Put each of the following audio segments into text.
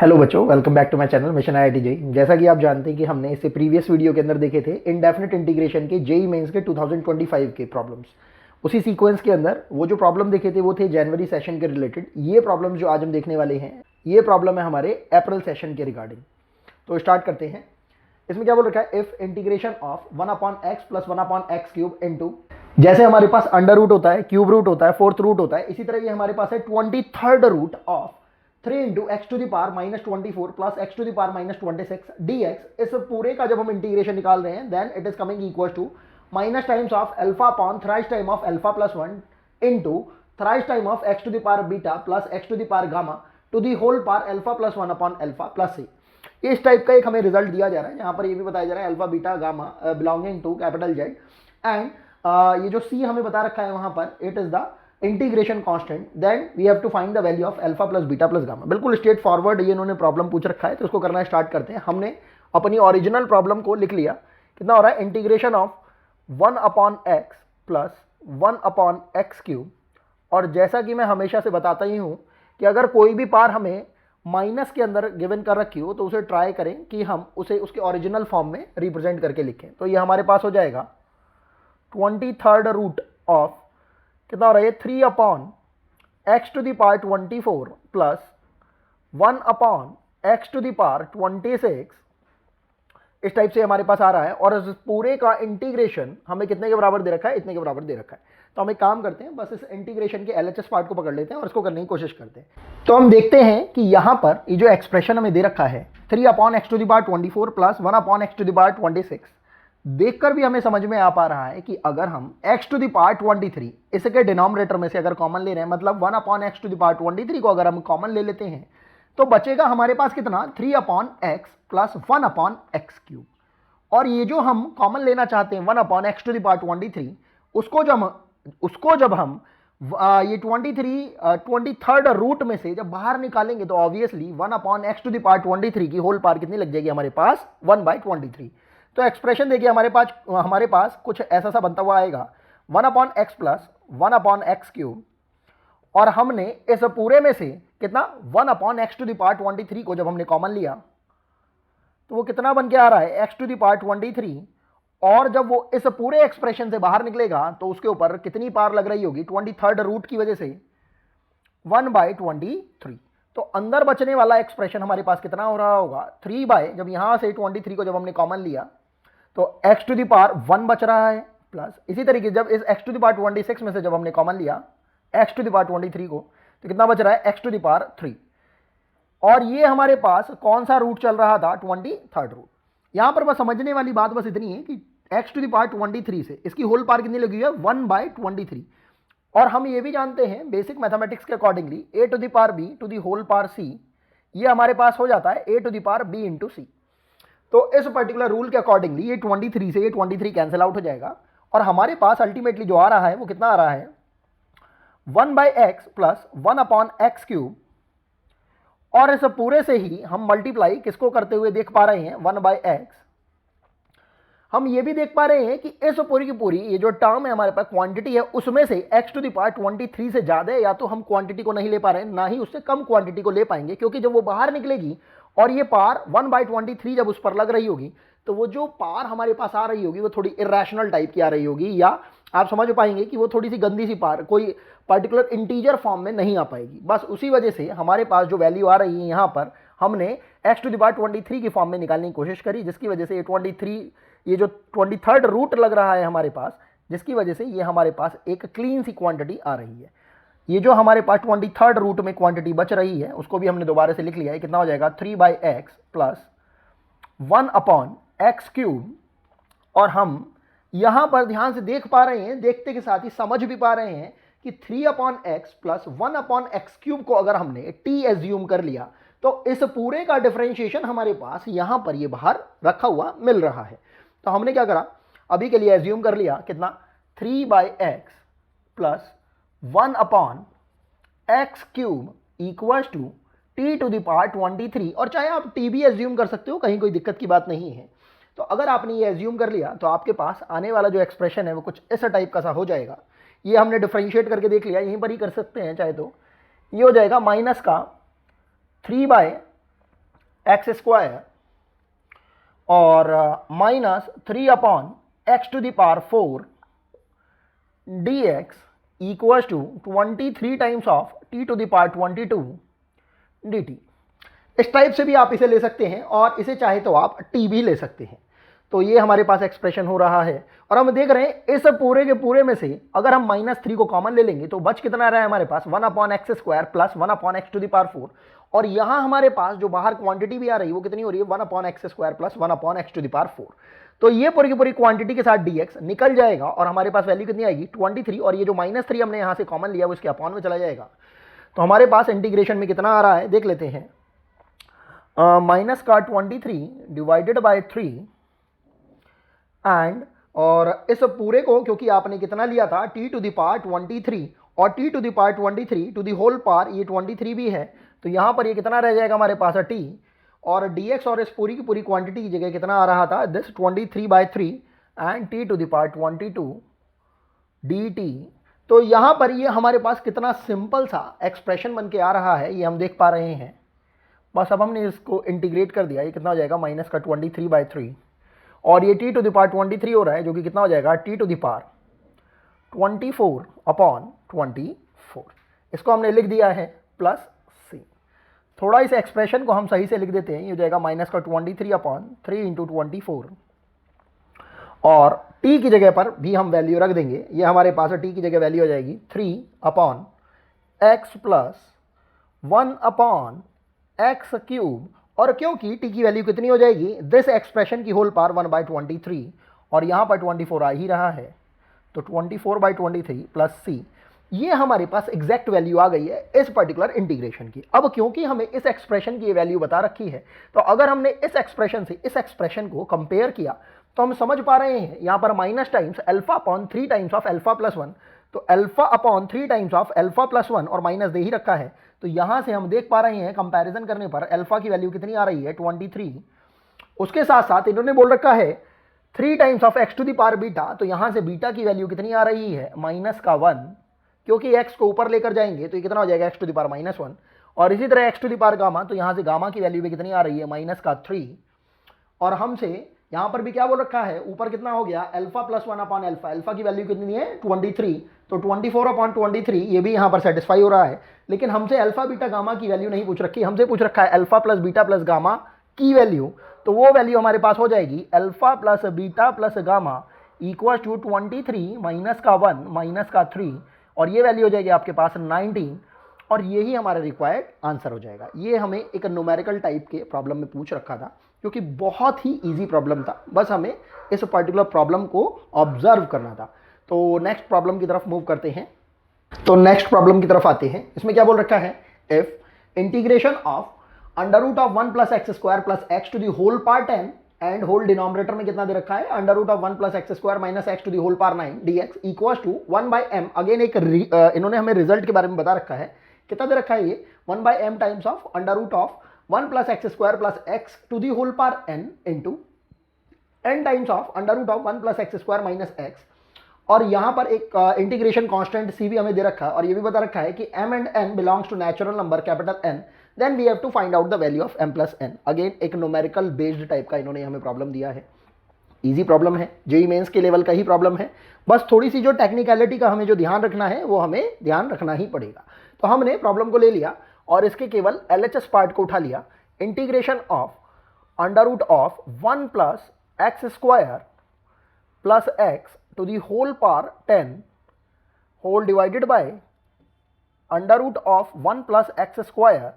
Hello बच्चों, welcome back to my channel mission IIT JEE. जैसा कि आप जानते हैं कि हमने इससे प्रीवियस वीडियो के अंदर देखे थे इनडेफिनेट इंटीग्रेशन के जेई मेंस के 2025 के प्रॉब्लम्स। उसी सीक्वेंस के अंदर वो जो प्रॉब्लम देखे थे वो थे जनवरी सेशन के रिलेटेड। ये प्रॉब्लम जो आज हम देखने वाले हैं ये प्रॉब्लम है हमारे अप्रैल सेशन के रिगार्डिंग। तो स्टार्ट करते हैं। इसमें क्या बोल रखा है, if integration of 1/x plus 1/x cube into, जैसे हमारे पास अंडर रूट होता है, क्यूब रूट होता है, फोर्थ रूट होता है, इसी तरह ये हमारे पास है 23rd root of 3 into x to the power minus 24 plus x to the power minus 26 dx। इस पूरे का जब हम इंटीग्रेशन निकाल रहे हैं then it is coming equal to minus times of alpha upon thrice time of alpha plus 1 into thrice time of x to the power beta plus x to the power gamma to the whole power alpha plus 1 upon alpha plus c. इस type का एक हमें result दिया जा रहा है, जहां पर ये भी बताया जा रहा है alpha beta gamma belonging to capital Z and ये जो सी हमें बता रखा है वहां पर it is the integration constant, then we have to find the value of alpha plus beta plus gamma. बिल्कुल स्ट्रेट फॉरवर्ड ये इन्होंने प्रॉब्लम पूछ रखा है, तो उसको करना स्टार्ट करते हैं। हमने अपनी ओरिजिनल प्रॉब्लम को लिख लिया। कितना हो रहा है, integration of 1/x plus 1/x cube. और जैसा कि मैं हमेशा से बताता ही हूं कि अगर कोई भी पार हमें माइनस के अंदर गिवन कर रखी हो तो उसे ट्राई करें कि हम उसे उसके ओरिजिनल फॉर्म में रिप्रेजेंट करके लिखें। तो ये हमारे पास हो जाएगा 23rd रूट ऑफ कितना हो रहा है, 3/x to the power 24 plus 1/x to the power 26। इस टाइप से हमारे पास आ रहा है और इस पूरे का इंटीग्रेशन हमें कितने के बराबर दे रखा है, इतने के बराबर दे रखा है। तो हम एक काम करते हैं, बस इस इंटीग्रेशन के LHS पार्ट को पकड़ लेते हैं और इसको करने की कोशिश करते हैं। तो हम देखते हैं कि यहां पर ये जो एक्सप्रेशन हमें दे रखा है 3/x to the power 24 plus 1/x to the power 26, देखकर भी हमें समझ में आ पा रहा है कि अगर हम x टू द पावर 23 इसके डिनोमिनेटर में से अगर कॉमन ले रहे हैं, मतलब 1/x टू द पावर 23 को अगर हम कॉमन ले लेते हैं तो बचेगा हमारे पास कितना, 3/x प्लस 1/x क्यूब। और ये जो हम कॉमन लेना चाहते हैं 1/x टू द पावर 23, उसको जब हम ये 23rd रूट में से जब बाहर निकालेंगे तो obviously 1/x to the power 23 की होल पावर कितनी लग जाएगी हमारे पास, 1/23। तो एक्सप्रेशन देखिए हमारे पास कुछ ऐसा सा बनता हुआ आएगा 1/x प्लस 1/x क्यूब। और हमने इस पूरे में से कितना 1/x टू द पावर 23 को जब हमने कॉमन लिया तो वो कितना बन के आ रहा है, x टू द पावर 23। और जब वो इस पूरे एक्सप्रेशन से बाहर निकलेगा तो उसके ऊपर कितनी पावर लग रही होगी, 23rd रूट की वजह से 1/23। तो अंदर बचने वाला एक्सप्रेशन हमारे पास कितना हो रहा होगा, 3 जब यहां से 23 को जब हमने कॉमन लिया तो x टू द पावर 1 बच रहा है, प्लस इसी तरीके जब इस x टू द पावर 26 में से जब हमने कॉमन लिया x टू द पावर 23 को तो कितना बच रहा है, x टू द पावर 3। और ये हमारे पास कौन सा रूट चल रहा था, 23rd रूट। यहां पर बस समझने वाली बात बस इतनी है कि x टू द पावर 23 से इसकी होल पावर कितनी लगी है, 1/23। और हम ये भी जानते हैं बेसिक मैथमेटिक्स के accordingly a to the power b to the whole power c, ये हमारे पास हो जाता है a to the power b into c। तो इस पर्टिकुलर रूल के अकॉर्डिंगली ये 23 से ये 23 कैंसिल आउट हो जाएगा और हमारे पास अल्टीमेटली जो आ रहा है वो कितना आ रहा है, 1/x प्लस 1/x क्यूब। और इस पूरे से ही हम मल्टीप्लाई किसको करते हुए देख पा रहे हैं, 1/x। हम ये भी देख पा रहे हैं कि इस पूरी की पूरी ये जो टर्म है हमारे पास क्वांटिटी है उसमें से x टू द पावर 23 से ज्यादा है, या तो हम क्वांटिटी को नहीं ले पा रहे हैं ना ही उससे कम क्वांटिटी को ले पाएंगे, क्योंकि जब वो बाहर निकलेगी और ये पार 1/23 जब उस पर लग रही होगी तो वो जो पार हमारे पास आ रही होगी वो थोड़ी इरेशनल टाइप की आ रही होगी, या आप समझ पाएंगे कि वो थोड़ी सी गंदी सी पार कोई पर्टिकुलर इंटीजर फॉर्म में नहीं आ पाएगी। बस उसी वजह से हमारे पास जो वैल्यू आ रही है यहाँ पर हमने x टू द पावर 23 की फॉर्म में निकालने की कोशिश करी, जिसकी वजह से ये जो 23rd रूट लग रहा है हमारे पास, जिसकी वजह से ये हमारे पास एक क्लीन सी क्वांटिटी आ रही है। ये जो हमारे पास 23rd रूट में क्वांटिटी बच रही है उसको भी हमने दोबारा से लिख लिया है। कितना हो जाएगा, 3/x प्लस 1/x क्यूब। और हम यहां पर ध्यान से देख पा रहे हैं, देखते के साथ ही समझ भी पा रहे हैं कि 3/x प्लस 1/x क्यूब को अगर हमने t एज्यूम कर लिया तो इस पूरे का डिफरेंशिएशन हमारे पास यहां पर ये बाहर रखा हुआ मिल रहा है। तो हमने क्या करा, अभी के लिए एज्यूम कर लिया कितना, 3/x plus 1/x cube equal to t to the power 23। और चाहे आप t भी एज्यूम कर सकते हो, कहीं कोई दिक्कत की बात नहीं है। तो अगर आपने ये एज्यूम कर लिया तो आपके पास आने वाला जो एक्सप्रेशन है वो कुछ इस टाइप का सा हो जाएगा। ये हमने डिफरेंशिएट करके देख लिया, यहीं पर ही कर सकते हैं चाहे तो। ये हो जाएगा माइनस का 3 एक्स स्क्वायर और minus 3 upon x to the power 4 d x equal to 23 times of t to the power 22 d t. इस टाइप से भी आप इसे ले सकते हैं और इसे चाहे तो आप टी भी ले सकते हैं। तो ये हमारे पास एक्सप्रेशन हो रहा है और हम देख रहे हैं इस पूरे के पूरे में से अगर हम -3 को कॉमन ले लेंगे तो बच कितना रहा है हमारे पास 1 upon x square plus 1 upon x to the power 4 और यहां हमारे पास जो बाहर क्वांटिटी भी आ रही है वो कितनी हो रही है 1 upon x square plus 1 upon x to the power 4। तो ये पूरी की पूरी क्वांटिटी के साथ dx निकल जाएगा और हमारे पास वैल्यू कितनी आएगी 23 और ये जो -3 हमने यहां से कॉमन लिया वो इसके अपॉन में चला जाएगा। तो हमारे पास इंटीग्रेशन में कितना आ रहा है देख लेते हैं, माइनस का 23 डिवाइडेड बाय 3 एंड और इस पूरे को क्योंकि आपने कितना लिया था t टू द पावर 23 और t to the power 23 to the whole power ये 23 भी है तो यहाँ पर ये कितना रह जाएगा हमारे पास t और dx और इस पूरी की पूरी क्वांटिटी की जगह कितना आ रहा था this 23/3 and t to the power 22 dt। तो यहाँ पर ये हमारे पास कितना सिंपल सा एक्सप्रेशन बन के आ रहा है ये हम देख पा रहे हैं। बस अब हमने इसको इंटीग्रेट कर दिया, ये कितना हो जाएगा माइनस का 23/3 और ये t टू द पावर 23 हो रहा है जो कि कितना हो जाएगा t to the power 24 upon 24। इसको हमने लिख दिया है प्लस c। थोड़ा इस एक्सप्रेशन को हम सही से लिख देते हैं, ये हो जाएगा माइनस का 23 अपॉन 3 इंटू 24 और t की जगह पर भी हम वैल्यू रख देंगे। ये हमारे पास t की जगह वैल्यू हो जाएगी 3 upon x plus 1 upon x cube और क्योंकि t की वैल्यू कितनी हो जाएगी दिस एक्सप्रेशन की होल पावर 1/23 और यहाँ पर 24 आ ही रहा है तो 24/23 प्लस c ये हमारे पास एग्जैक्ट वैल्यू आ गई है इस पर्टिकुलर इंटीग्रेशन की। अब क्योंकि हमें इस एक्सप्रेशन की वैल्यू बता रखी है तो अगर हमने इस एक्सप्रेशन से इस एक्सप्रेशन को कंपेयर किया तो हम समझ पा रहे हैं यहाँ पर minus times alpha upon 3 times of alpha plus 1 तो alpha upon 3 times of alpha plus 1 और माइनस दे ही रखा है तो यहां से हम देख पा रहे हैं कंपैरिजन करने पर अल्फा की वैल्यू कितनी आ रही है 23। उसके साथ साथ इन्होंने बोल रखा है 3 times of x to the power beta तो यहां से बीटा की वैल्यू कितनी आ रही है माइनस का 1 क्योंकि एक्स को ऊपर लेकर जाएंगे तो ये कितना हो जाएगा एक्स टू द पावर -1 और इसी तरह x to the power gamma तो यहां से गामा की वैल्यू भी कितनी आ रही है माइनस का 3 और हमसे यहां पर भी क्या बोल रखा है ऊपर कितना हो गया alpha plus 1 upon alpha, alpha की वैल्यू कितनी है 23 तो 24 अपॉन 23 ये भी यहां पर सेटिस्फाई हो रहा है। लेकिन हमसे अल्फा बीटा गामा की वैल्यू नहीं पूछ रखी, हमसे पूछ रखा है alpha plus beta plus gamma की वैल्यू तो वो वैल्यू हमारे पास हो जाएगी alpha plus beta plus gamma equal to 23 minus का 1 माइनस का 3 और ये वैल्यू हो जाएगी आपके पास 19 और यही हमारा रिक्वायर्ड आंसर हो जाएगा। ये हमें एक न्यूमेरिकल टाइप के प्रॉब्लम में पूछ रखा था क्योंकि बहुत ही इजी प्रॉब्लम था, बस हमें इस पर्टिकुलर प्रॉब्लम को ऑब्जर्व करना था। तो नेक्स्ट प्रॉब्लम की तरफ मूव करते हैं। तो नेक्स्ट प्रॉब्लम की तरफ आते हैं। इसमें क्या बोल रखा है if integration of under root of 1 plus x square plus x to the whole power 10 and whole denominator में कितना दे रखा है under root of 1 plus x square minus x to the whole power 9 dx equal to 1/m। Again एक इन्होंने हमें result के बारे में बता रखा है, कितना दे रखा है ये 1/m times of under root of 1 plus x square plus x to the whole power n into n times of under root of 1 plus x square minus x और यहाँ पर एक इंटीग्रेशन कांस्टेंट c भी हमें दे रखा है और ये भी बता रखा है कि m and n belongs to natural number capital N then we have to find out the value of m plus n। अगेन एक न्यूमेरिकल बेस्ड टाइप का इन्होंने हमें प्रॉब्लम दिया है, इजी प्रॉब्लम है, जेईई मेंस के लेवल का ही प्रॉब्लम है। बस थोड़ी सी जो टेक्निकलिटी का हमें जो ध्यान रखना है वो हमें ध्यान रखना ही पड़ेगा। तो हमने प्रॉब्लम को ले लिया और इसके केवल LHS पार्ट को उठा लिया। Integration of under root of 1 plus x square plus x to the whole power 10 whole divided by under root of 1 plus x square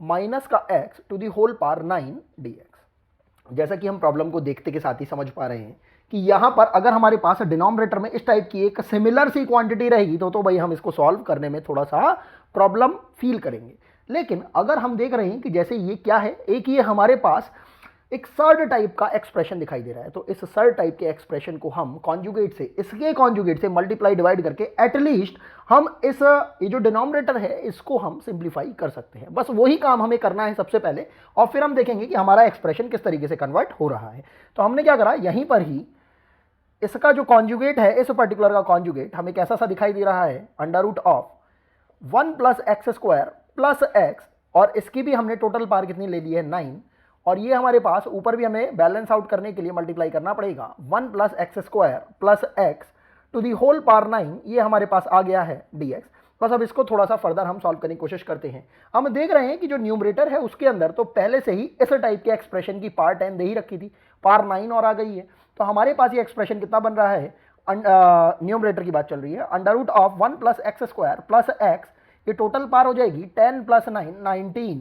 minus का x to the whole power 9 dx। जैसा कि हम problem को देखते के साथ ही समझ पा रहे हैं कि यहां पर अगर हमारे पास डिनोमिनेटर में इस टाइप की एक सिमिलर सी क्वांटिटी रहेगी तो भाई हम इसको सॉल्व करने में थोड़ा सा प्रॉब्लम फील करेंगे। लेकिन अगर हम देख रहे हैं कि जैसे ये क्या है, एक ये हमारे पास एक सर्ड टाइप का एक्सप्रेशन दिखाई दे रहा है तो इस सर्ड टाइप के एक्सप्रेशन को हम कॉन्जुगेट से इसके कॉन्जुगेट से मल्टीप्लाई डिवाइड करके एटलीस्ट हम इस ये जो डिनोमिनेटर है इसको हम सिंप्लीफाई कर सकते हैं। बस वही काम हमें करना है सबसे पहले और फिर हम देखेंगे कि हमारा एक्सप्रेशन किस तरीके से कन्वर्ट हो रहा है। तो हमने क्या करा, यहीं पर ही इसका जो कॉन्जुगेट है इस पर्टिकुलर का कॉन्जुगेट हमें कैसा सा दिखाई दे रहा है under root of 1 plus x square plus x और इसकी भी हमने टोटल पावर कितनी ले ली है 9 और ये हमारे पास ऊपर भी हमें बैलेंस आउट करने के लिए मल्टीप्लाई करना पड़ेगा 1 plus x square plus x to the whole power 9, ये हमारे पास आ गया है dx। बस अब इसको थोड़ा सा फर्दर हम सॉल्व करने की कोशिश करते हैं। हम देख रहे हैं कि जो न्यूमरेटर है उसके अंदर तो पहले से ही इस टाइप के एक्सप्रेशन की पावर 10 दे ही रखी थी, पावर 9 और आ गई है। तो हमारे पास ये एक्सप्रेशन कितना बन रहा है, न्यूमरेटर की बात चल रही है, under root of 1 plus x square plus x, ये टोटल पावर हो जाएगी 10 plus 9 19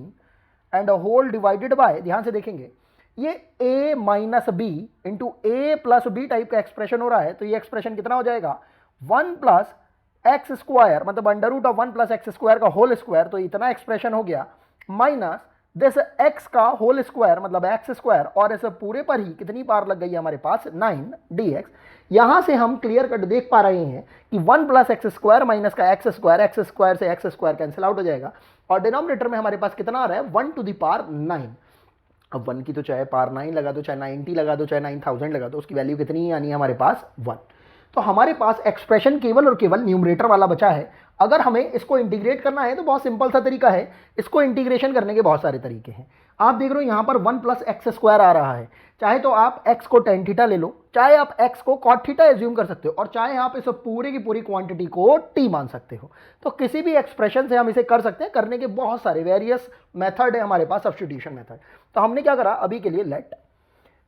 and whole divided by, ध्यान से देखेंगे ये a minus b into a plus b type का एक्सप्रेशन हो रहा है। तो ये एक्सप्रेशन कितना हो जाएगा 1 प्लस एक्स स्क्वायर, मतलब under root of 1 plus x square का होल स्क्वायर, तो इतना एक्सप्रेशन हो गया, माइनस दिस एक्स का होल स्क्वायर मतलब एक्स स्क्वायर, और ऐसे पूरे पर ही कितनी पावर लग गई है हमारे पास 9 dx। यहां से हम क्लियर कट देख पा रहे हैं कि 1 प्लस एक्स स्क्वायर माइनस का एक्स स्क्वायर से एक्स स्क्वायर कैंसिल आउट हो जाएगा, और डिनोमिनेटर में हमारे पास कितना आ रहा है 1 टू द पावर 9। अब 1 की तो चाहे पावर 9 लगा दो, चाहे 90 लगा दो, चाहे 9000 लगा दो, उसकी वैल्यू कितनी आनी है हमारे पास 1। तो हमारे पास एक्सप्रेशन केवल और केवल न्यूमरेटर वाला बचा है। अगर हमें इसको इंटीग्रेट करना है तो बहुत सिंपल सा तरीका है, इसको इंटीग्रेशन करने के बहुत सारे तरीके हैं। आप देख रहे हो यहाँ पर 1 प्लस एक्स स्क्वायर आ रहा है, चाहे तो आप x को टेन थीटा ले लो, चाहे आप x को कॉट थीटा एज्यूम कर सकते हो, और चाहे आप इस पूरे की पूरी क्वांटिटी को t मान सकते हो। तो किसी भी एक्सप्रेशन से हम इसे कर सकते हैं, करने के बहुत सारे वेरियस मेथड है हमारे पास, सब्स्टिट्यूशन मेथड। तो हमने क्या करा, अभी के लिए लेट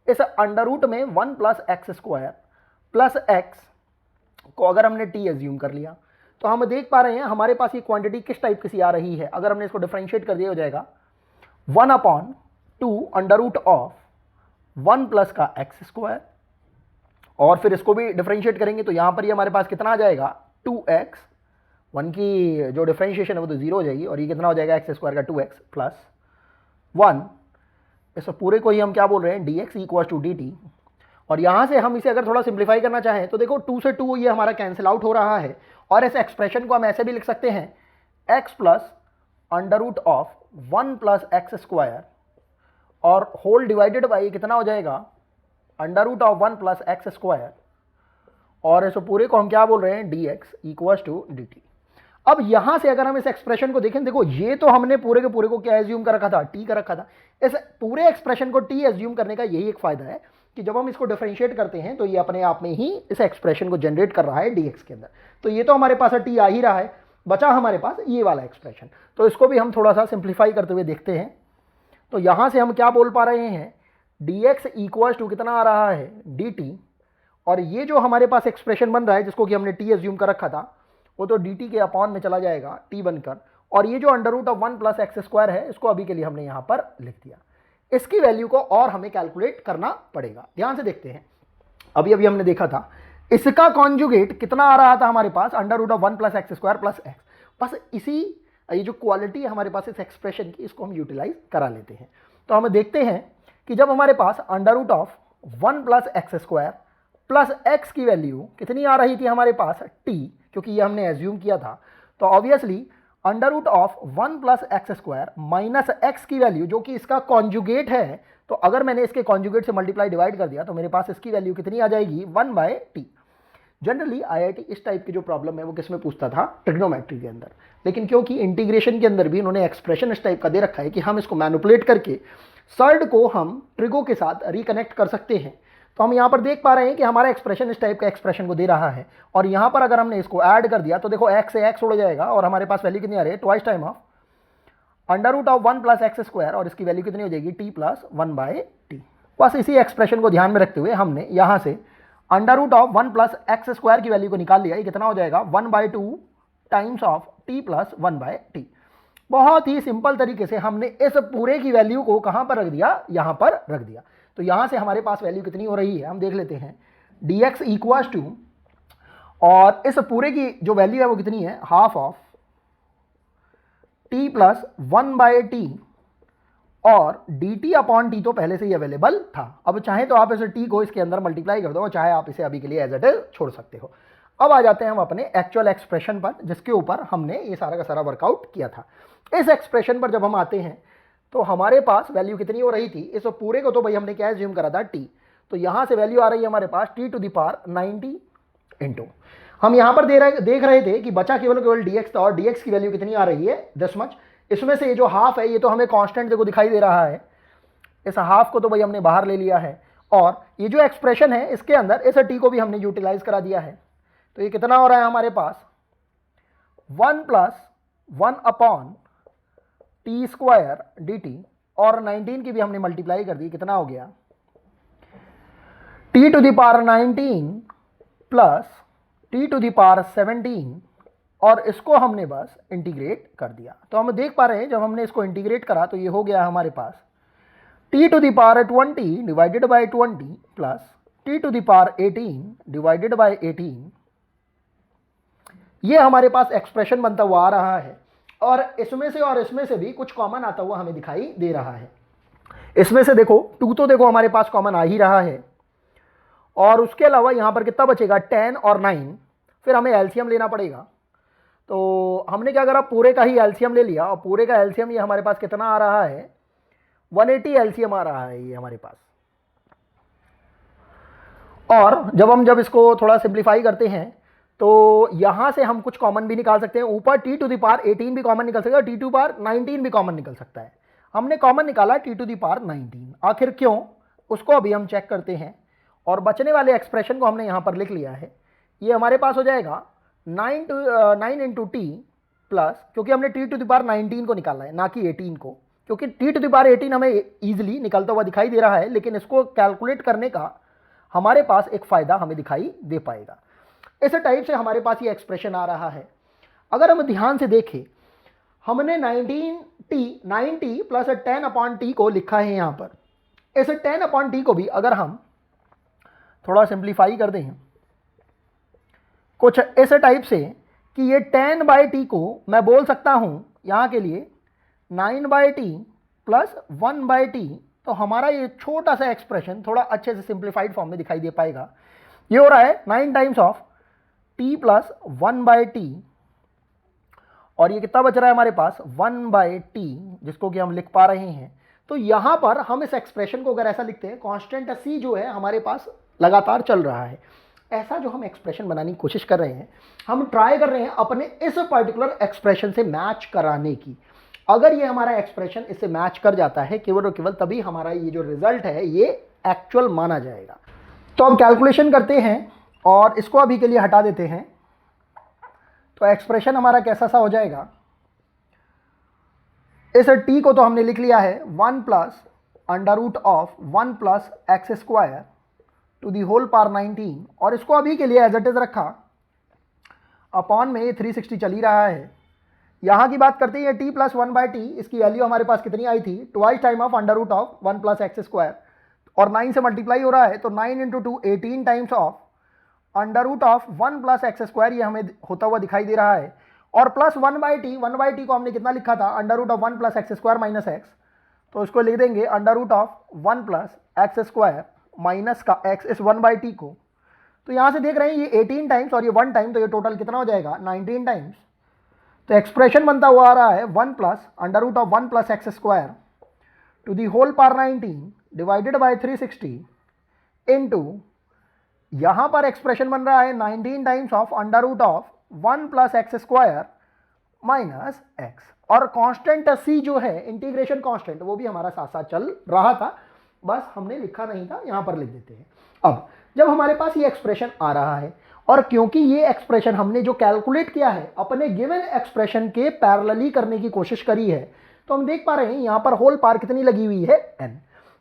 इस अंडर रूट में 1 plus x square plus x को अगर हमने t एज्यूम कर लिया, तो हम देख पा रहे हैं हमारे पास ये क्वांटिटी किस टाइप की सी आ रही है। अगर हमने इसको डिफरेंशिएट कर दिया हो जाएगा 1/2 अंडर रूट ऑफ 1 प्लस का एक्स स्क्वायर, और फिर इसको भी डिफरेंशिएट करेंगे तो यहां पर ये हमारे पास कितना आ जाएगा 2x, 1 की जो डिफरेंशिएशन है वो तो 0 हो जाएगी, और ये कितना हो जाएगा एक्स स्क्वायर का 2x प्लस 1, इस पूरे को ही हम क्या बोल रहे हैं dx इक्वल टू dt। और यहां से हम इसे अगर थोड़ा सिंप्लीफाई करना चाहें तो देखो 2 से 2 ये हमारा कैंसिल आउट हो रहा है, और इस एक्सप्रेशन को हम ऐसे भी लिख सकते हैं x plus under root of 1 plus x square और होल डिवाइडेड बाई कितना हो जाएगा under root of 1 plus x square, और इस पूरे को हम क्या बोल रहे हैं dx इक्वल टू dt। अब यहां से अगर हम इस एक्सप्रेशन को देखें, देखो ये तो हमने पूरे के पूरे को क्या एज्यूम कर रखा था, t कर रखा था। इस पूरे एक्सप्रेशन को t एज्यूम करने का यही एक फायदा है कि जब हम इसको डिफरेंशिएट करते हैं तो ये अपने आप में ही इस एक्सप्रेशन को जनरेट कर रहा है dx के अंदर। तो ये तो हमारे पास t आ ही रहा है, बचा हमारे पास ये वाला एक्सप्रेशन। तो इसको भी हम थोड़ा सा सिंप्लीफाई करते हुए देखते हैं। तो यहां से हम क्या बोल पा रहे हैं, dx इक्वल टू कितना आ रहा है dt, और ये जो हमारे पास एक्सप्रेशन बन रहा है जिसको कि हमने t एज्यूम कर रखा था वो तो dt के अपॉन में चला जाएगा t बनकर, और ये जो under root of 1 plus x square है इसको अभी के लिए हमने यहां पर लिख दिया। इसकी वैल्यू को और हमें कैलकुलेट करना पड़ेगा। ध्यान से देखते हैं, अभी अभी हमने देखा था इसका कॉन्जुगेट कितना आ रहा था हमारे पास under root of 1 plus x square plus x. बस इसी ये जो क्वालिटी है हमारे पास इस एक्सप्रेशन की, इसको हम यूटिलाइज करा लेते हैं। तो हम देखते हैं कि जब हमारे पास under root of 1 plus x square plus x की वैल्यू कितनी आ रही थी हमारे पास t, क्योंकि ये हमने एज्यूम किया था, तो obviously under root of 1 plus x square minus x की वैल्यू जो कि इसका कॉन्जुगेट है, तो अगर मैंने इसके कॉन्जुगेट से मल्टीप्लाई डिवाइड कर दिया तो मेरे पास इसकी वैल्यू कितनी आ जाएगी 1/t। जनरली आईआईटी इस टाइप की जो प्रॉब्लम है वो किस में पूछता था, ट्रिग्नोमेट्री के अंदर, लेकिन क्योंकि इंटीग्रेशन के अंदर भी उन्होंने एक्सप्रेशन इस टाइप का दे रखा है कि हम इसको मैनिपुलेट करके सर्ड को हम ट्रिगो के साथ रिकनेक्ट कर सकते हैं। तो हम यहाँ पर देख पा रहे हैं कि हमारा एक्सप्रेशन इस टाइप का एक्सप्रेशन को दे रहा है, और यहाँ पर अगर हमने इसको ऐड कर दिया तो देखो x से x उड़ जाएगा, और हमारे पास वैल्यू कितनी आ रही है twice time of under root of 1 plus x square, और इसकी वैल्यू कितनी हो जाएगी t प्लस 1/t। बस इसी एक्सप्रेशन को ध्यान में रखते हुए हमने यहाँ से under root of 1 plus x square की वैल्यू को निकाल लिया। ये कितना हो जाएगा 1/2 times of t plus 1/t। बहुत ही सिंपल तरीके से हमने इस पूरे की वैल्यू को कहां पर रख दिया, यहां पर रख दिया। तो यहां से हमारे पास वैल्यू कितनी हो रही है हम देख लेते हैं, dx इक्वल टू, और इस पूरे की जो वैल्यू है वो कितनी है half of t plus 1/t, और dt अपॉन t तो पहले से ही अवेलेबल था। अब चाहे तो आप इस t को इसके अंदर मल्टीप्लाई कर दो, चाहे आप इसे अभी के लिए एज इट इज छोड़ सकते हो। अब आ जाते हैं हम अपने एक्चुअल एक्सप्रेशन पर, जिसके ऊपर हमने ये सारा का सारा वर्कआउट किया था। इस एक्सप्रेशन पर जब हम आते हैं तो हमारे पास वैल्यू कितनी हो रही थी, इस पूरे को तो भाई हमने क्या एज्यूम करा था t, तो यहां से वैल्यू आ रही है हमारे पास t to the power 90 into, हम यहां पर देख रहे थे कि बचा केवल dx था, और dx की वैल्यू कितनी आ रही है 10 मच। इसमें से ये जो हाफ है ये तो हमें कांस्टेंट देखो दिखाई दे रहा है, इस हाफ को तो भाई हमने बाहर ले लिया है, और ये जो एक्सप्रेशन है इसके अंदर इस टी को भी हमने यूटिलाइज करा दिया है। तो ये कितना हो रहा है हमारे पास 1 + 1 upon T square D T, और 19 की भी हमने मल्टीप्लाई कर दी, कितना हो गया t⁻19 प्लस t⁻17, और इसको हमने बस इंटीग्रेट कर दिया। तो हम देख पा रहे हैं जब हमने इसको इंटीग्रेट करा तो ये हो गया हमारे पास t⁻20 divided by 20 plus t⁻18 divided by 18। ये हमारे पास एक्सप्रेशन बनता हुआ आ रहा है, और इसमें से भी कुछ कॉमन आता हुआ हमें दिखाई दे रहा है। इसमें से देखो 2 तो देखो हमारे पास कॉमन आ ही रहा है, और उसके अलावा यहाँ पर कितना बचेगा 10 और 9, फिर हमें एलसीएम लेना पड़ेगा। तो हमने क्या करा, पूरे का ही एलसीएम ले लिया, और पूरे का एलसीएम ये हमारे पास कितना आ रहा है 180 एलसीएम आ रहा है ये हमारे पास। और जब इसको थोड़ा सिंप्लीफाई करते हैं तो यहाँ से हम कुछ कॉमन भी निकाल सकते हैं, ऊपर t⁻18 भी कॉमन निकल सकता है, t⁻19 भी कॉमन निकल सकता है। हमने कॉमन निकाला t⁻19, आखिर क्यों उसको अभी हम चेक करते हैं। और बचने वाले एक्सप्रेशन को हमने यहाँ पर लिख लिया है, ये हमारे पास हो जाएगा 9 इंटू टी प्लस, क्योंकि हमने t⁻19 को निकाला है ना कि 18 को, क्योंकि t⁻18 हमें ईजिली निकलता हुआ दिखाई दे रहा है, लेकिन इसको कैलकुलेट करने का हमारे पास एक फ़ायदा हमें दिखाई दे पाएगा। इस टाइप से हमारे पास ये एक्सप्रेशन आ रहा है। अगर हम ध्यान से देखें, हमने 90 प्लस 10 अपॉन टी को लिखा है यहाँ पर। इस 10 अपॉन टी को भी अगर हम थोड़ा सिंप्लीफाई कर दें कुछ इस टाइप से कि ये 10/t को मैं बोल सकता हूँ यहाँ के लिए 9/t प्लस 1/t, तो हमारा ये छोटा सा एक्सप्रेशन थोड़ा अच्छे से सिंप्लीफाइड फॉर्म में दिखाई दे पाएगा। ये हो रहा है 9 times of t plus 1/t, और ये कितना बच रहा है हमारे पास 1/t, जिसको कि हम लिख पा रहे हैं। तो यहाँ पर हम इस एक्सप्रेशन को अगर ऐसा लिखते हैं, कांस्टेंट c जो है हमारे पास लगातार चल रहा है, ऐसा जो हम एक्सप्रेशन बनाने की कोशिश कर रहे हैं, हम ट्राई कर रहे हैं अपने इस पर्टिकुलर एक्सप्रेशन से मैच कराने की। अगर ये हमारा एक्सप्रेशन इससे मैच कर जाता है केवल और केवल तभी हमारा ये जो रिजल्ट है ये एक्चुअल माना जाएगा। तो हम कैलकुलेशन करते हैं और इसको अभी के लिए हटा देते हैं। तो एक्सप्रेशन हमारा कैसा सा हो जाएगा, इस t को तो हमने लिख लिया है 1 plus √1 plus x square to the whole power 19, और इसको अभी के लिए एज इट इज रखा, अपॉन में ये 360 चल ही रहा है। यहाँ की बात करते हैं t प्लस 1/t, इसकी वैल्यू हमारे पास कितनी आई थी, twice time of √1 plus x square, और 9 से मल्टीप्लाई हो रहा है तो 9 into 2 18 times of √1 plus x square, ये हमें होता हुआ दिखाई दे रहा है। और प्लस 1/t को हमने कितना लिखा था, √1 plus x square minus x, तो इसको लिख देंगे √1 प्लस एक्स स्क्वायर माइनस का x इस 1/t को। तो यहाँ से देख रहे हैं ये 18 टाइम्स और ये 1 टाइम, तो ये टोटल कितना हो जाएगा 19 टाइम्स। तो एक्सप्रेशन बनता हुआ आ रहा है 1 plus √1 plus x square to the whole power 19 divided by 360 into, यहाँ पर एक्सप्रेशन बन रहा है 19 times of √1 plus x square minus x, और कांस्टेंट c जो है इंटीग्रेशन कांस्टेंट वो भी हमारा साथ साथ चल रहा था, बस हमने लिखा नहीं था, यहाँ पर लिख देते हैं। अब जब हमारे पास ये एक्सप्रेशन आ रहा है, और क्योंकि ये एक्सप्रेशन हमने जो कैलकुलेट किया है अपने गिवन एक्सप्रेशन के पैरेलली करने की कोशिश करी है, तो हम देख पा रहे हैं यहाँ पर होल पावर कितनी लगी हुई है n,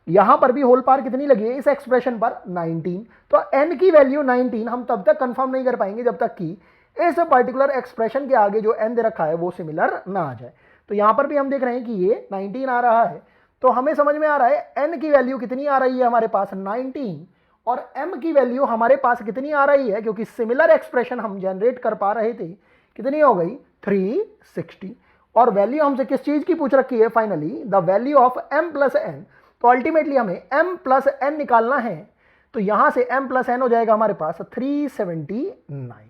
यहाँ पर भी होल पावर कितनी लगी है इस एक्सप्रेशन पर 19। तो n की वैल्यू 19 हम तब तक कंफर्म नहीं कर पाएंगे जब तक कि इस पर्टिकुलर एक्सप्रेशन के आगे जो n दे रखा है वो सिमिलर ना आ जाए। तो यहाँ पर भी हम देख रहे हैं कि ये 19 आ रहा है, तो हमें समझ में आ रहा है n की वैल्यू कितनी आ रही है हमारे पास 19, और m की वैल्यू हमारे पास कितनी आ रही है, क्योंकि सिमिलर एक्सप्रेशन हम जनरेट कर पा रहे थे, कितनी हो गई 360। और वैल्यू हमसे किस चीज की पूछ रखी है, finally the value of m plus n। तो अल्टीमेटली हमें m प्लस n निकालना है, तो यहां से m प्लस n हो जाएगा हमारे पास 379।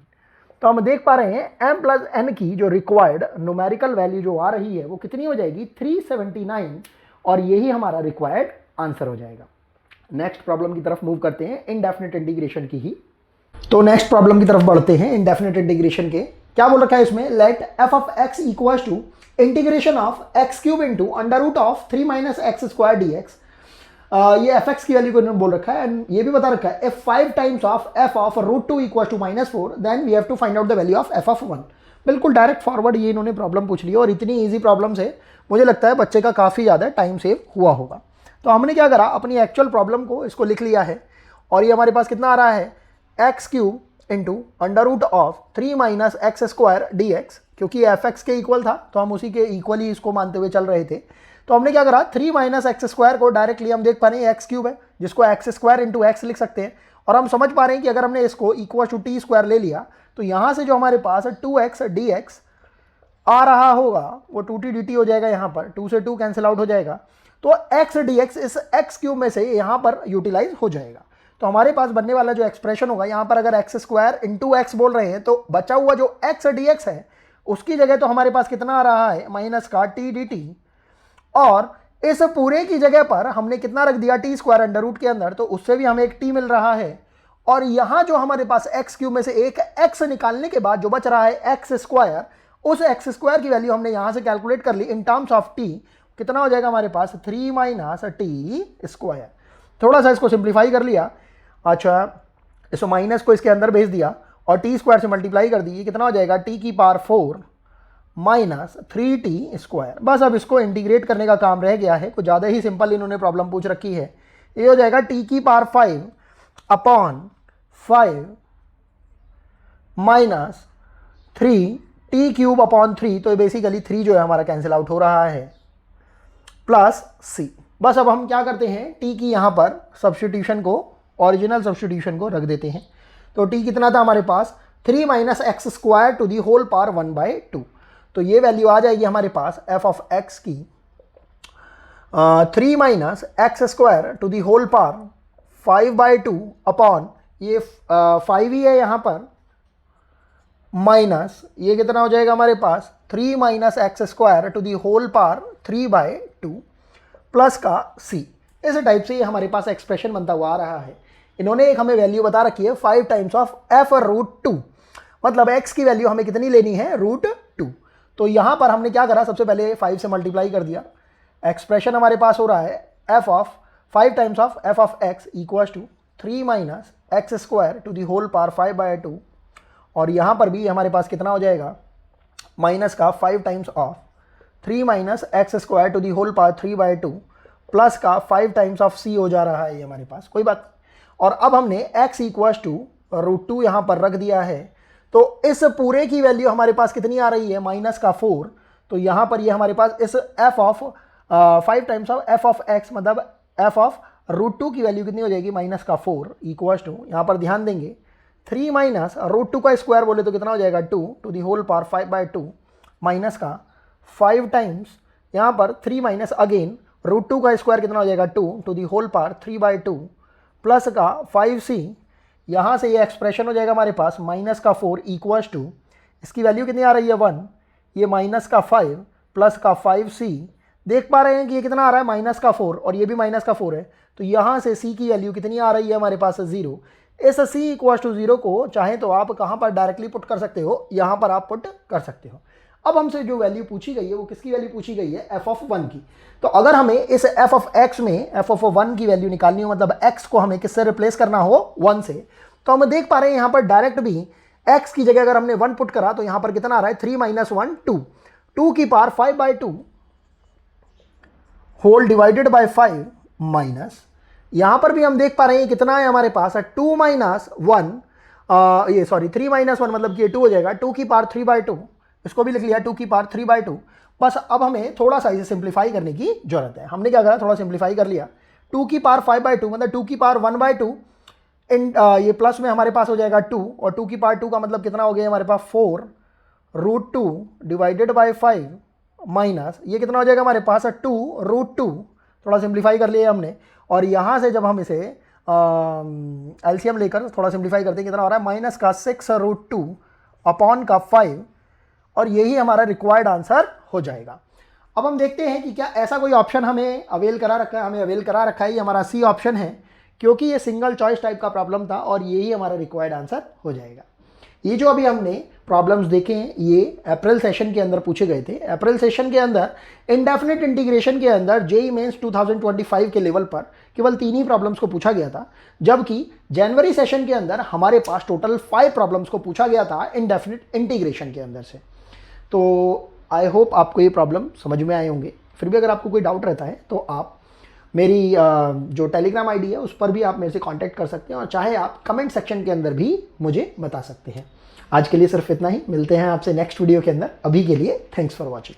तो हम देख पा रहे हैं m प्लस n की जो रिक्वायर्ड न्यूमेरिकल वैल्यू जो आ रही है वो कितनी हो जाएगी 379, और यही हमारा रिक्वायर्ड आंसर हो जाएगा। नेक्स्ट प्रॉब्लम की तरफ मूव करते हैं, इनडेफिनिट इंटीग्रेशन की ही। तो नेक्स्ट प्रॉब्लम की तरफ बढ़ते हैं, इनडेफिनिट इंटीग्रेशन के। क्या बोल रखा है इसमें, let f of x equals to integration of x cube into √3 minus x square dx ये एफ एक्स की वैल्यू को इन्होंने बोल रखा है एंड ये भी बता रखा है if 5 times of f of root two equal to -4 then we have to find out the value of f of 1। बिल्कुल डायरेक्ट फॉरवर्ड ये इन्होंने प्रॉब्लम पूछ ली और इतनी ईजी प्रॉब्लम से मुझे लगता है बच्चे का काफ़ी ज़्यादा टाइम सेव हुआ होगा। तो हमने क्या करा, अपनी एक्चुअल प्रॉब्लम को इसको लिख लिया है और ये हमारे पास कितना आ रहा है x cube into under root of 3 minus x square d x, क्योंकि एफ एक्स के इक्वल था तो हम उसी के इक्वली इसको मानते हुए चल रहे थे। तो हमने क्या करा 3 माइनस एक्स स्क्वायर को डायरेक्टली हम देख पा रहे हैं एक्स क्यूब है जिसको एक्स स्क्वायर इंटू एक्स लिख सकते हैं और हम समझ पा रहे हैं कि अगर हमने इसको इक्वल टू टी स्क्वायर ले लिया तो यहाँ से जो हमारे पास 2x dx आ रहा होगा वो 2t dt हो जाएगा, यहाँ पर 2 से 2 कैंसिल आउट हो जाएगा तो x dx इस x क्यूब में से यहाँ पर यूटिलाइज हो जाएगा। तो हमारे पास बनने वाला जो एक्सप्रेशन होगा यहाँ पर अगर एक्स स्क्वायर इंटू एक्स बोल रहे हैं तो बचा हुआ जो x dx है उसकी जगह तो हमारे पास कितना आ रहा है माइनस का टी dt और इस पूरे की जगह पर हमने कितना रख दिया टी स्क्वायर अंडर रूट के अंदर तो उससे भी हमें एक टी मिल रहा है और यहाँ जो हमारे पास एक्स क्यूब में से एक एक्स निकालने के बाद जो बच रहा है एक्स स्क्वायर, उस एक्स स्क्वायर की वैल्यू हमने यहाँ से कैलकुलेट कर ली इन टर्म्स ऑफ टी, कितना हो जाएगा हमारे पास 3 माइनस टी स्क्वायर। थोड़ा सा इसको सिंप्लीफाई कर लिया, अच्छा इस माइनस को इसके अंदर भेज दिया और टी स्क्वायर से मल्टीप्लाई कर दी, कितना हो जाएगा टी की पावर 4 माइनस 3t स्क्वायर। बस अब इसको इंटीग्रेट करने का काम रह गया है, कुछ ज़्यादा ही सिंपल इन्होंने प्रॉब्लम पूछ रखी है। ये हो जाएगा टी की power 5 upon 5 minus 3 T cube upon 3, तो बेसिकली 3 जो है हमारा कैंसिल आउट हो रहा है, प्लस सी। बस अब हम क्या करते हैं टी की यहाँ पर सब्स्टिट्यूशन को, ओरिजिनल सब्स्टिट्यूशन को रख देते हैं। तो टी कितना था हमारे पास 3 minus x square to the whole power 1/2, तो ये वैल्यू आ जाएगी हमारे पास एफ ऑफ एक्स की 3 minus x square to the whole power 5/2 upon ये 5 ही है यहाँ पर माइनस ये कितना हो जाएगा हमारे पास 3 minus x square to the whole power 3/2 plus का सी। इस टाइप से ये हमारे पास एक्सप्रेशन बनता हुआ आ रहा है। इन्होंने एक हमें वैल्यू बता रखी है 5 टाइम्स ऑफ एफ रूट 2, मतलब एक्स की वैल्यू हमें कितनी लेनी है रूट 2। तो यहाँ पर हमने क्या करा, सबसे पहले 5 से मल्टीप्लाई कर दिया, एक्सप्रेशन हमारे पास हो रहा है f of 5 times of f of x equal to 3 minus x square to the whole power 5/2 और यहाँ पर भी हमारे पास कितना हो जाएगा माइनस का 5 times of 3 minus x square to the whole power 3/2 plus का 5 टाइम्स ऑफ सी हो जा रहा है ये हमारे पास, कोई बात। और अब हमने x इक्वल टू रूट 2 यहाँ पर रख दिया है, तो इस पूरे की वैल्यू हमारे पास कितनी आ रही है माइनस का 4। तो यहाँ पर ये हमारे पास इस F of 5 times of f of x मतलब एफ ऑफ रूट 2 की वैल्यू कितनी हो जाएगी माइनस का 4 इक्वल टू, यहाँ पर ध्यान देंगे 3 माइनस रूट 2 का स्क्वायर बोले तो कितना हो जाएगा 2 to the whole power 5/2 minus का 5 टाइम्स यहाँ पर 3 माइनस अगेन रूट 2 का स्क्वायर कितना हो जाएगा 2 to the whole power 3/2 plus का 5c। यहाँ से ये एक्सप्रेशन हो जाएगा हमारे पास माइनस का 4 इक्वल्स टू, इसकी वैल्यू कितनी आ रही है 1, ये माइनस का 5 प्लस का 5c। देख पा रहे हैं कि ये कितना आ रहा है माइनस का 4 और ये भी माइनस का 4 है, तो यहाँ से c की वैल्यू कितनी आ रही है हमारे पास 0। इस c इक्वल टू 0 को चाहे तो आप कहाँ पर डायरेक्टली पुट कर सकते हो, यहाँ पर आप पुट कर सकते हो। अब हमसे जो वैल्यू पूछी गई है वो किसकी वैल्यू पूछी गई है एफ ऑफ 1 की। तो अगर हमें इस एफ ऑफ एक्स में एफ ऑफ 1 की वैल्यू निकालनी हो, मतलब एक्स को हमें किससे रिप्लेस करना हो 1 से, तो हम देख पा रहे हैं यहाँ पर डायरेक्ट भी एक्स की जगह अगर हमने 1 पुट करा तो यहाँ पर कितना आ रहा है 3 माइनस 1 2, 2 की power 5/2 whole divided by 5 minus यहाँ पर भी हम देख पा रहे हैं कितना है हमारे पास 2 माइनस 1 ये सॉरी 3 माइनस 1 मतलब कि ये 2 हो जाएगा, 2 की पावर 3/2, इसको भी लिख लिया 2 की पावर 3/2। बस अब हमें थोड़ा सा इसे सिंप्लीफाई करने की जरूरत है। हमने क्या करा थोड़ा सिंप्लीफाई कर लिया, 2 की पावर 5/2 मतलब 2 की पावर 1/2 इन ये प्लस में हमारे पास हो जाएगा 2 और 2 की पावर 2 का मतलब कितना हो गया हमारे पास 4 रूट 2 डिवाइडेड बाय 5 माइनस ये कितना हो जाएगा हमारे पास 2 रूट 2, थोड़ा सिंप्लीफाई कर लिया हमने। और यहाँ से जब हम इसे एलसीएम लेकर थोड़ा सिंप्लीफाई करते हैं कितना हो रहा है माइनस का 6 रूट 2 अपॉन का 5 और यही हमारा रिक्वायर्ड आंसर हो जाएगा। अब हम देखते हैं कि क्या ऐसा कोई ऑप्शन हमें अवेल करा रखा है। हमें अवेल करा रखा है, ये हमारा सी ऑप्शन है क्योंकि ये सिंगल चॉइस टाइप का प्रॉब्लम था और यही हमारा रिक्वायर्ड आंसर हो जाएगा। ये जो अभी हमने प्रॉब्लम्स देखे हैं ये अप्रैल सेशन के अंदर पूछे गए थे। अप्रैल सेशन के अंदर इंडेफिनिट इंटीग्रेशन के अंदर जेईई मेंस 2025 के लेवल पर केवल 3 ही प्रॉब्लम्स को पूछा गया था, जबकि जनवरी सेशन के अंदर हमारे पास टोटल 5 प्रॉब्लम्स को पूछा गया था इंडेफिनिट इंटीग्रेशन के अंदर से। तो आई होप आपको ये प्रॉब्लम समझ में आए होंगे। फिर भी अगर आपको कोई डाउट रहता है तो आप मेरी जो टेलीग्राम आईडी है उस पर भी आप मेरे से कांटेक्ट कर सकते हैं, और चाहे आप कमेंट सेक्शन के अंदर भी मुझे बता सकते हैं। आज के लिए सिर्फ इतना ही, मिलते हैं आपसे नेक्स्ट वीडियो के अंदर। अभी के लिए थैंक्स फॉर वॉचिंग।